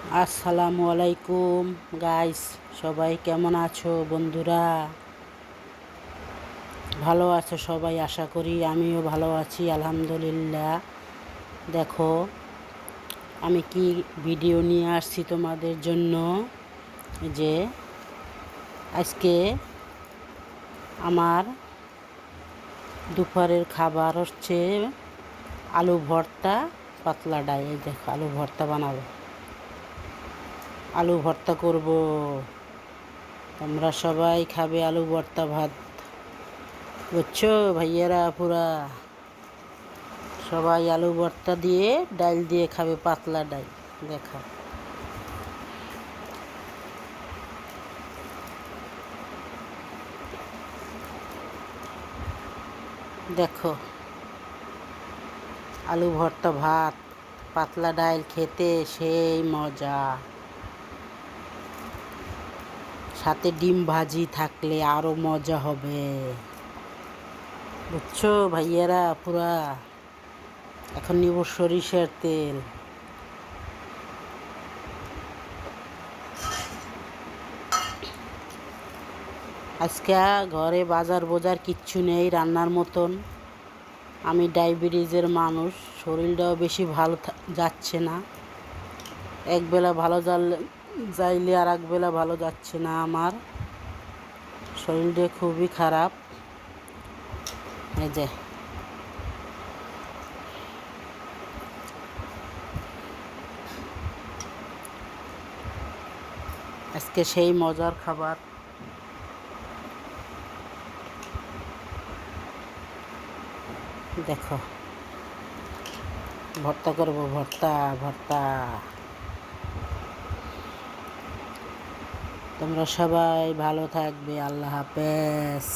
আসসালামু আলাইকুম গাইস, সবাই কেমন আছো বন্ধুরা? ভালো আছো সবাই? আশা করি আমিও ভালো আছি, আলহামদুলিল্লাহ। দেখো, আমি কি ভিডিও নিয়ে আসছি তোমাদের জন্য। যে আজকে আমার দুপুরের খাবার হচ্ছে আলু ভর্তা, পাতলা ডাল। এই দেখো, আলু ভর্তা বানাবো, আলু ভর্তা করব। তোমরা সবাই খাবে আলু ভর্তা ভাত, বুঝছো ভাইয়েরা? পুরা সবাই আলু ভর্তা দিয়ে ডাল দিয়ে খাবে, পাতলা ডাল। দেখো, দেখো, আলু ভর্তা ভাত, পাতলা ডাল খেতে সেই মজা। সাথে ডিম ভাজি থাকলে আরো মজা হবে, বুঝছো ভাইয়েরা? পুরা এখন নিব সরিষার তেল। আজকে ঘরে বাজার বোজার কিচ্ছু নেই রান্নার মতন। আমি ডায়াবেটিসের মানুষ, শরীরটাও বেশি ভালো যাচ্ছে না। একবেলা ভালো যাইলে আর একবেলা ভালো যাচ্ছে না। আমার শরীরটা খুবই খারাপ। এই যে আজকে সেই মজার খাবার। দেখো, ভর্তা করব, ভর্তা ভর্তা। তোমরা সবাই ভালো থাকবে। আল্লাহ হাফেজ।